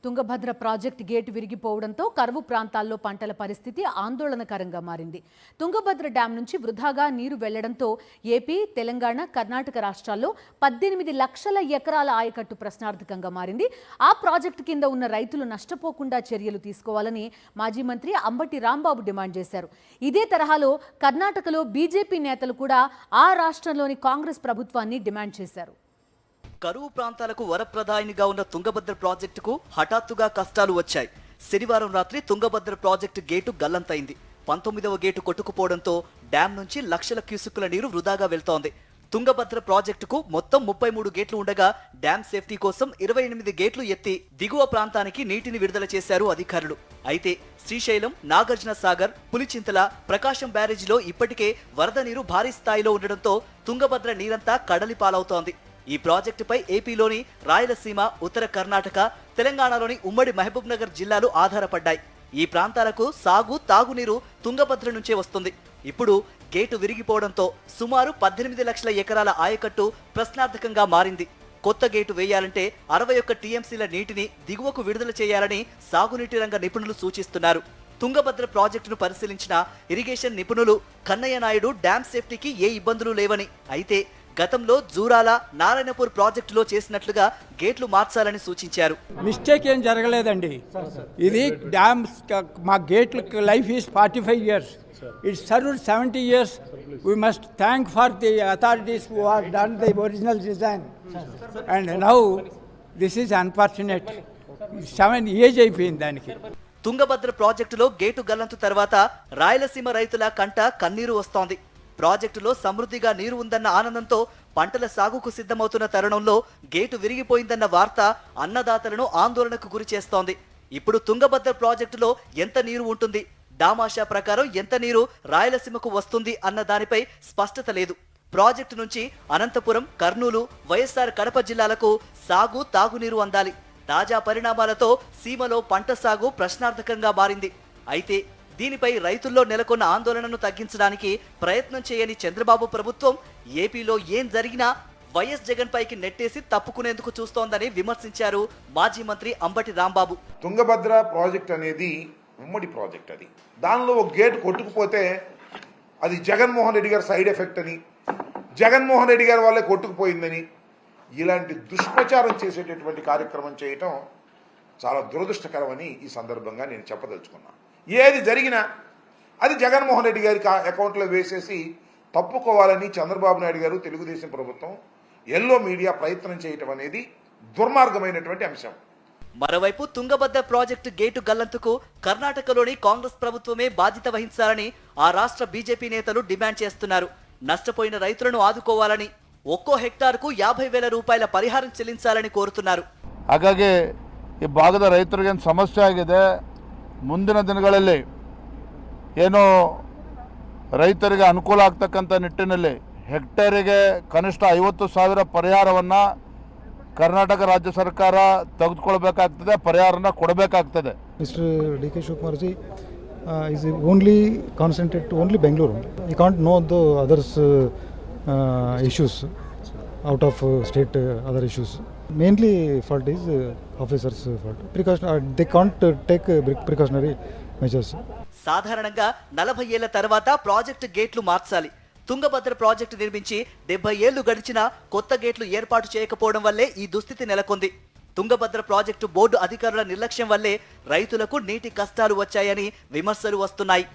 Tungabhadra project gate విరిగిపోవడంతో కరువు ప్రాంతాల్లో పంటల పరిస్థితి ఆందోళనకరంగా మారింది. తుంగభద్ర డ్యాం నుంచి వృధాగా నీరు వెళ్లడంతో ఏపీ, తెలంగాణ, కర్ణాటక రాష్ట్రాల్లో 18 లక్షల ఎకరాల ఆయకట్టు ప్రశ్నార్థకంగా మారింది. ఆ ప్రాజెక్టు కింద ఉన్న రైతులు నష్టపోకుండా చర్యలు తీసుకోవాలని మాజీ మంత్రి అంబటి రాంబాబు డిమాండ్ చేశారు. ఇదే తరహాలో కర్ణాటకలో బీజేపీ నేతలు కూడా ఆ రాష్ట్రంలోని కాంగ్రెస్ ప్రభుత్వాన్ని డిమాండ్ చేశారు. కరువు ప్రాంతాలకు వరప్రదాయినిగా ఉన్న తుంగభద్ర ప్రాజెక్టుకు హఠాత్తుగా కష్టాలు వచ్చాయి. శనివారం రాత్రి తుంగభద్ర ప్రాజెక్టు గేటు గల్లంతైంది. 19వ గేటు కొట్టుకుపోవడంతో డ్యాం నుంచి లక్షల క్యూసెక్కుల నీరు వృధాగా వెళ్తోంది. తుంగభద్ర ప్రాజెక్టుకు మొత్తం 33 గేట్లు ఉండగా డ్యాం సేఫ్టీ కోసం 28 గేట్లు ఎత్తి దిగువ ప్రాంతానికి నీటిని విడుదల చేశారు అధికారులు. అయితే శ్రీశైలం, నాగార్జున సాగర్, పులిచింతల, ప్రకాశం బ్యారేజీలో ఇప్పటికే వరద నీరు భారీ స్థాయిలో ఉండడంతో తుంగభద్ర నీరంతా కడలి పాలవుతోంది. ఈ ప్రాజెక్టుపై ఏపీలోని రాయలసీమ, ఉత్తర కర్ణాటక, తెలంగాణలోని ఉమ్మడి మహబూబ్ నగర్ జిల్లాలు ఆధారపడ్డాయి. ఈ ప్రాంతాలకు సాగు, తాగునీరు తుంగభద్ర నుంచే వస్తుంది. ఇప్పుడు గేటు విరిగిపోవడంతో సుమారు 18 లక్షల ఎకరాల ఆయకట్టు ప్రశ్నార్థకంగా మారింది. కొత్త గేటు వేయాలంటే 61 టీఎంసీల నీటిని దిగువకు విడుదల చేయాలని సాగునీటి రంగ నిపుణులు సూచిస్తున్నారు. తుంగభద్ర ప్రాజెక్టును పరిశీలించిన ఇరిగేషన్ నిపుణులు కన్నయ్య నాయుడు డ్యాం సేఫ్టీకి ఏ ఇబ్బందులు లేవని, అయితే గతంలో జూరాల, నారాయణపూర్ ప్రాజెక్టులో చేసినట్లుగా గేట్లు మార్చాలని సూచించారు. మిస్టేక్ ఏం జరగలేదండి. ఇది డ్యామ్ మా గేట్ల life is 45 years. It served 70 years. We must thank for the authorities who have done the original design. And now this is unfortunate. 7 years అయిపోయింది దానికి. తుంగభద్ర ప్రాజెక్టులో గేటు గల్లంతు తర్వాత రాయలసీమ రైతుల కంట కన్నీరు వస్తోంది. ప్రాజెక్టులో సమృద్ధిగా నీరు ఉందన్న ఆనందంతో పంటల సాగుకు సిద్ధమవుతున్న తరుణంలో గేటు విరిగిపోయిందన్న వార్త అన్నదాతలను ఆందోళనకు గురి చేస్తోంది. ఇప్పుడు తుంగభద్ర ప్రాజెక్టులో ఎంత నీరు ఉంటుంది, దామాషా ప్రకారం ఎంత నీరు రాయలసీమకు వస్తుంది అన్న దానిపై స్పష్టత లేదు. ప్రాజెక్టు నుంచి అనంతపురం, కర్నూలు, వైఎస్ఆర్ కడప జిల్లాలకు సాగు, తాగునీరు అందాలి. తాజా పరిణామాలతో సీమలో పంట సాగు ప్రశ్నార్థకంగా మారింది. అయితే దీనిపై రైతుల్లో నెలకొన్న ఆందోళనను తగ్గించడానికి ప్రయత్నం చేయని చంద్రబాబు ప్రభుత్వం ఏపీలో ఏం జరిగినా వైఎస్ జగన్ పైకి నెట్టేసి తప్పుకునేందుకు చూస్తోందని విమర్శించారు మాజీ మంత్రి అంబటి రాంబాబు. తుంగభద్ర ప్రాజెక్ట్ అనేది ఉమ్మడి ప్రాజెక్ట్. అది దానిలో ఒక గేటు కొట్టుకుపోతే అది జగన్మోహన్ రెడ్డి గారి సైడ్ ఎఫెక్ట్ అని, జగన్మోహన్ రెడ్డి గారి వల్లే కొట్టుకుపోయిందని ఇలాంటి దుష్ప్రచారం చేసేటటువంటి కార్యక్రమం చేయటం చాలా దురదృష్టకరమని ఈ సందర్భంగా నేను చెప్పదలుచుకున్నాను. ఏది జరిగినా అది జగన్మోహన్ రెడ్డి గారి అకౌంట్లో వేసేసి తప్పుకోవాలని చంద్రబాబు నాయుడు గారు, తెలుగుదేశం ప్రభుత్వం, ఎల్లో మీడియా ప్రయత్నం చేయటం అనేది దుర్మార్గమైనటువంటి అంశం. మరోవైపు తుంగభద్ర ప్రాజెక్టు గేటు గల్లంతుకు కర్ణాటకలోని కాంగ్రెస్ ప్రభుత్వమే బాధ్యత వహించాలని ఆ రాష్ట్ర బీజేపీ నేతలు డిమాండ్ చేస్తున్నారు. నష్టపోయిన రైతులను ఆదుకోవాలని, ఒక్కో హెక్టార్కు 50,000 రూపాయల పరిహారం చెల్లించాలని కోరుతున్నారు. ಹಾಗಾಗಿ ಈ ಭಾಗದ ರೈತರಿಗೆ ಸಮಸ್ಯೆ ಆಗಿದೆ. ಮುಂದಿನ ದಿನಗಳಲ್ಲಿ ಏನು ರೈತರಿಗೆ ಅನುಕೂಲ ಆಗ್ತಕ್ಕಂಥ ನಿಟ್ಟಿನಲ್ಲಿ ಹೆಕ್ಟೇರಿಗೆ ಕನಿಷ್ಠ 50,000 ಪರಿಹಾರವನ್ನು ಕರ್ನಾಟಕ ರಾಜ್ಯ ಸರ್ಕಾರ ತೆಗೆದುಕೊಳ್ಬೇಕಾಗ್ತದೆ, ಪರಿಹಾರನ ಕೊಡಬೇಕಾಗ್ತದೆ. Mister D K Shivakumar G is only concentrate to only Bangalore. You can't know the others issues out of state other issues. Mainly fault is officers fault. They can't take precautionary measures. సాధారణంగా 40 ఏళ్ల తర్వాత project గేట్లు మార్చాలి. Tungabhadra project నిర్మించి 70 ఏళ్లు గడిచినా కొత్త గేట్లు ఏర్పాటు చేయకపోవడం వల్లే ఈ దుస్థితి నెలకొంది. తుంగభద్ర ప్రాజెక్టు బోర్డు అధికారుల నిర్లక్ష్యం వల్లే రైతులకు నీటి కష్టాలు వచ్చాయని విమర్శలు వస్తున్నాయి.